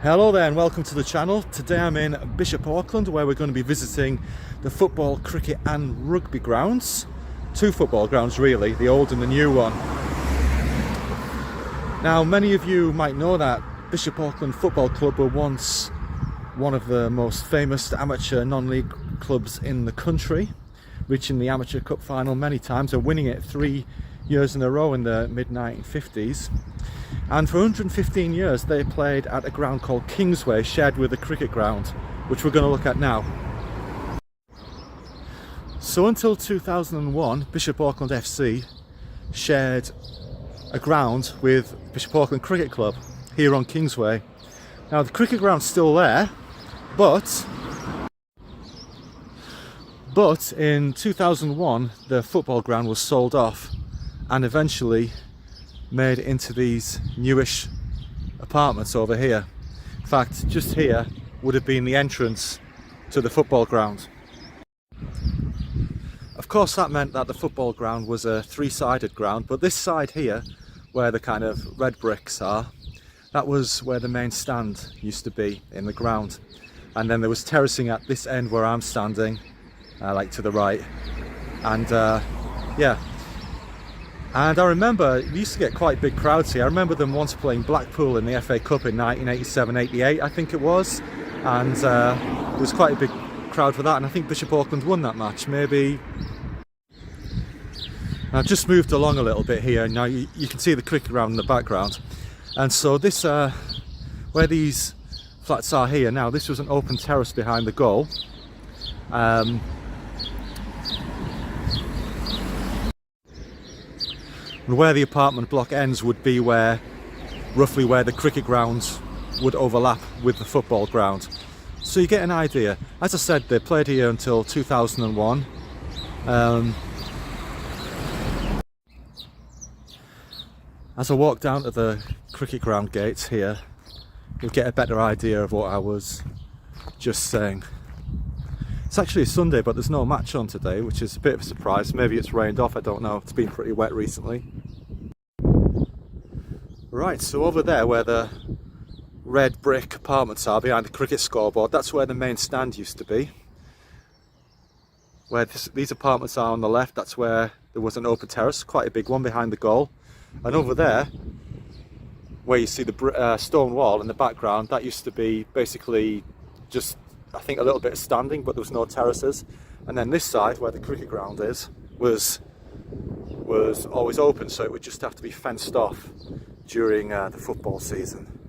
Hello there and welcome to the channel. Today I'm in BishopAuckland where we're going to be visiting the football, cricket and rugby grounds. Two football grounds really, the old and the new one. Now many of you might know that BishopAuckland Football Club were once one of the most famous amateur non-league clubs in the country, reaching the Amateur Cup final many times and winning it 3 years in a row in the mid-1950s. And for 115 years they played at a ground called Kingsway, shared with a cricket ground, which we're going to look at now. So until 2001, BishopAuckland FC shared a ground with BishopAuckland Cricket Club here on Kingsway. Now the cricket ground's still there, but in 2001 the football ground was sold off and eventually made into these newish apartments over here. In fact, just here would have been the entrance to the football ground. Of course that meant that the football ground was a three-sided ground, but this side here, where the kind of red bricks are, that was where the main stand used to be in the ground. And then there was terracing at this end where I'm standing, like to the right. And yeah. And I remember we used to get quite big crowds here. I remember them once playing Blackpool in the FA Cup in 1987-88, I think it was. And there was quite a big crowd for that, and I think BishopAuckland won that match, maybe. I've just moved along a little bit here, now you can see the cricket ground in the background. And so this, where these flats are here now, this was an open terrace behind the goal. And where the apartment block ends would be roughly where the cricket grounds would overlap with the football ground. So you get an idea. As I said, they played here until 2001. As I walk down to the cricket ground gates here, you'll get a better idea of what I was just saying. It's actually a Sunday, but there's no match on today, which is a bit of a surprise. Maybe it's rained off, I don't know. It's been pretty wet recently. Right, so over there where the red brick apartments are behind the cricket scoreboard, that's where the main stand used to be. Where these apartments are on the left, that's where there was an open terrace, quite a big one behind the goal. And over there, where you see the stone wall in the background, that used to be basically just, I think, a little bit of standing, but there was no terraces. And then this side, where the cricket ground is, was always open, so it would just have to be fenced off during the football season.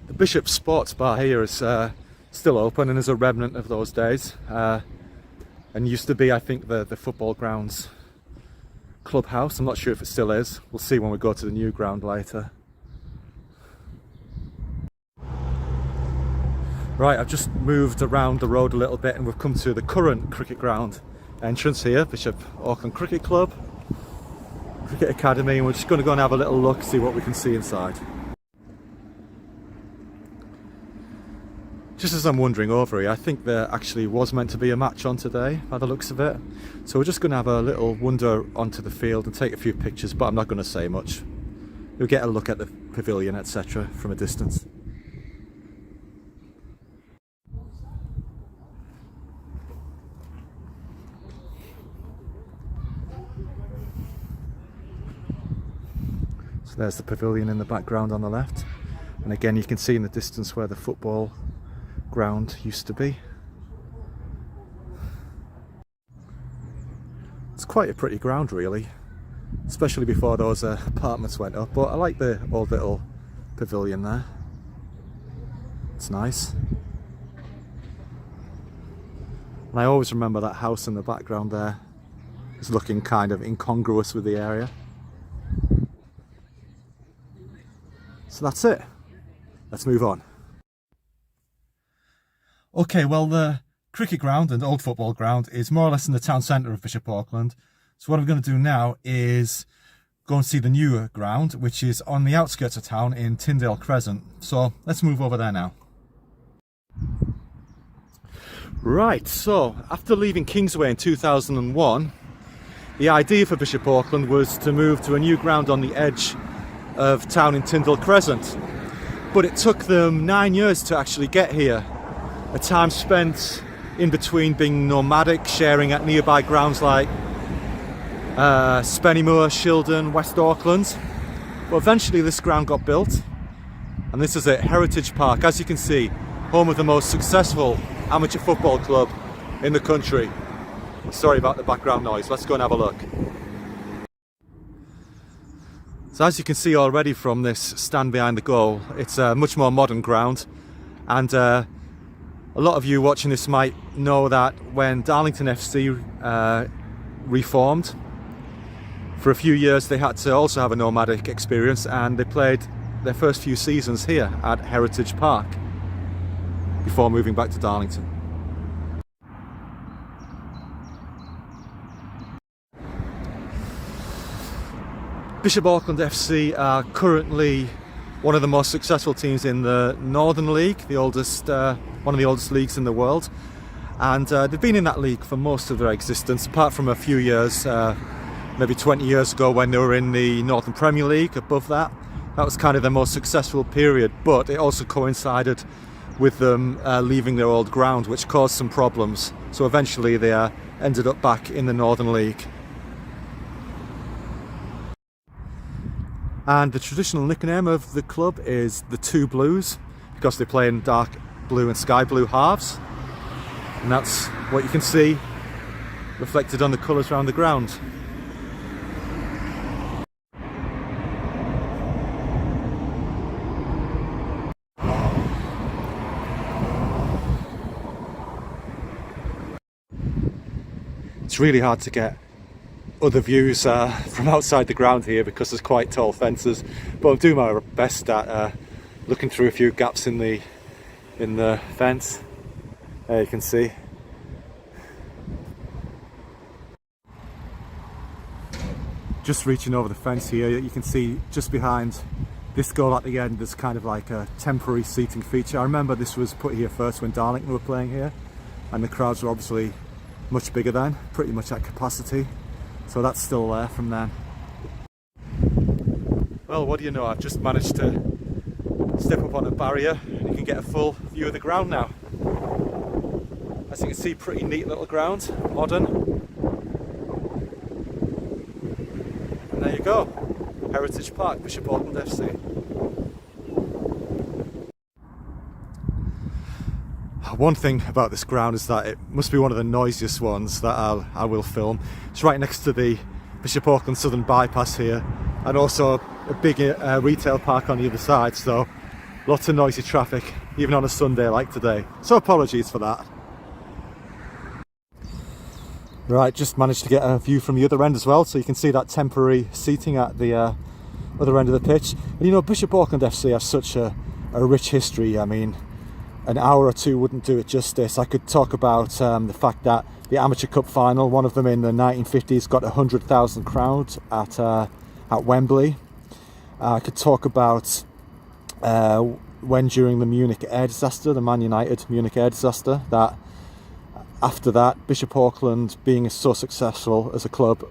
The Bishop Sports Bar here is still open and is a remnant of those days, and used to be, I think, the football ground's clubhouse. I'm not sure if it still is. We'll see when we go to the new ground later. Right, I've just moved around the road a little bit and we've come to the current cricket ground entrance here, BishopAuckland Cricket Club, Cricket Academy, and we're just going to go and have a little look, see what we can see inside. Just as I'm wandering over here, I think there actually was meant to be a match on today, by the looks of it. So we're just going to have a little wander onto the field and take a few pictures, but I'm not going to say much. You'll get a look at the pavilion, etc. from a distance. So there's the pavilion in the background on the left, and again you can see in the distance where the football ground used to be. It's quite a pretty ground really, especially before those apartments went up, but I like the old little pavilion there. It's nice. And I always remember that house in the background there is looking kind of incongruous with the area. So that's it. Let's move on. Okay, well the cricket ground and old football ground is more or less in the town centre of BishopAuckland. So what I'm going to do now is go and see the newer ground, which is on the outskirts of town in Tyndale Crescent. So let's move over there now. Right, so after leaving Kingsway in 2001, The idea for Bishop Auckland was to move to a new ground on the edge of town in Tyndall Crescent, but it took them 9 years to actually get here. A time spent in between being nomadic, sharing at nearby grounds like Spennymoor, Shildon, West Auckland. But eventually this ground got built, and this is it, Heritage Park. As you can see, home of the most successful amateur football club in the country. Sorry about the background noise, let's go and have a look. So as you can see already from this stand behind the goal, it's a much more modern ground, and a lot of you watching this might know that when Darlington FC reformed, for a few years they had to also have a nomadic experience, and they played their first few seasons here at Heritage Park before moving back to Darlington. BishopAuckland FC are currently one of the most successful teams in the Northern League, the oldest, one of the oldest leagues in the world, and they've been in that league for most of their existence, apart from a few years, maybe 20 years ago when they were in the Northern Premier League. Above that, that was kind of their most successful period, but it also coincided with them leaving their old ground, which caused some problems. So eventually they ended up back in the Northern League. And the traditional nickname of the club is the Two Blues, because they play in dark blue and sky blue halves, and that's what you can see reflected on the colours around the ground. It's really hard to get other views from outside the ground here because there's quite tall fences, but I'm doing my best at looking through a few gaps in the fence. There you can see. Just reaching over the fence here, you can see just behind this goal at the end there's kind of like a temporary seating feature. I remember this was put here first when Darlington were playing here, and the crowds were obviously much bigger then, pretty much at capacity, so that's still there from then. Well, what do you know, I've just managed to step up on a barrier and you can get a full view of the ground now. As you can see, pretty neat little ground, modern. And there you go, Heritage Park, BishopAuckland FC. One thing about this ground is that it must be one of the noisiest ones that I will film. It's right next to the BishopAuckland Southern Bypass here, and also a big retail park on the other side, so lots of noisy traffic, even on a Sunday like today. So apologies for that. Right, just managed to get a view from the other end as well, so you can see that temporary seating at the other end of the pitch. And you know, BishopAuckland FC has such a rich history. I mean, an hour or two wouldn't do it justice. I could talk about the fact that the Amateur Cup final, one of them in the 1950s, got 100,000 crowd at Wembley. I could talk about when during the Munich air disaster, the Man Utd Munich air disaster, that after that BishopAuckland, being so successful as a club,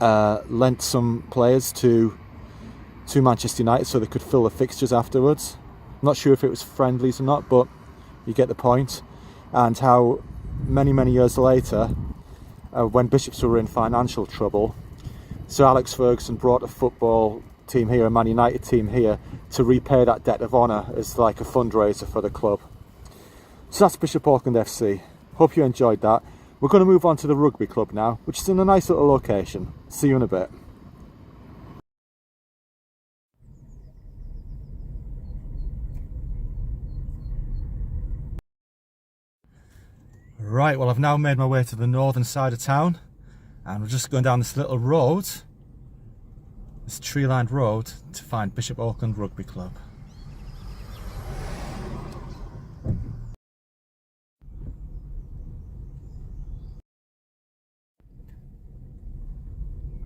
lent some players to Manchester United so they could fill the fixtures afterwards. I'm not sure if it was friendlies or not, but you get the point. And how many years later, when Bishops were in financial trouble, Sir Alex Ferguson brought a football team here, a Man United team here, to repay that debt of honour as like a fundraiser for the club. So that's BishopAuckland FC. Hope you enjoyed that. We're going to move on to the rugby club now, which is in a nice little location. See you in a bit. Right, well, I've now made my way to the northern side of town, and we're just going down this little road, this tree-lined road, to find BishopAuckland Rugby Club.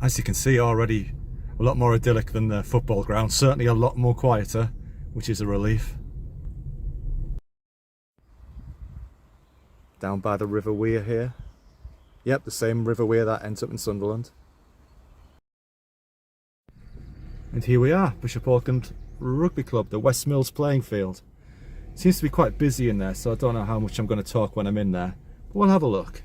As you can see, already a lot more idyllic than the football ground, certainly a lot more quieter, which is a relief. Down by the River Wear here, Yep, the same river weir that ends up in Sunderland. And here we are, Bishop Auckland Rugby Club, the West Mills playing field. Seems to be quite busy in there, so I don't know how much I'm going to talk when I'm in there, but we'll have a look.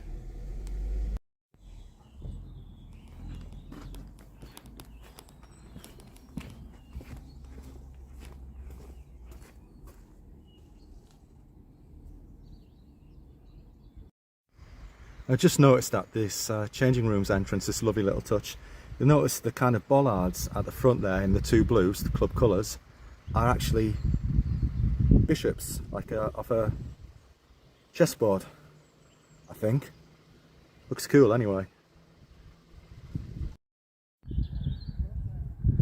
I just noticed that this changing rooms entrance, this lovely little touch, you'll notice the kind of bollards at the front there in the two blues, the club colours, are actually bishops, like off a chessboard, I think. Looks cool anyway.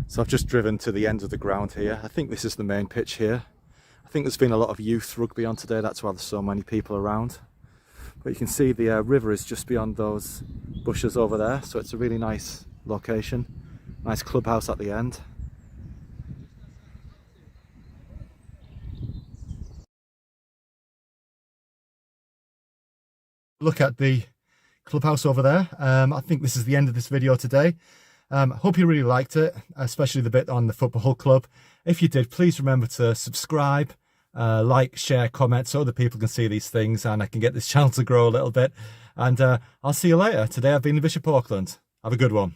So I've just driven to the end of the ground here. I think this is the main pitch here. I think there's been a lot of youth rugby on today, that's why there's so many people around. But you can see the river is just beyond those bushes over there, so it's a really nice location. Nice clubhouse at the end. Look at the clubhouse over there. I think this is the end of this video today. Hope you really liked it, especially the bit on the football club. If you did, please remember to subscribe. Like, share, comment so other people can see these things and I can get this channel to grow a little bit. And I'll see you later. Today I've been in Bishop Auckland. Have a good one.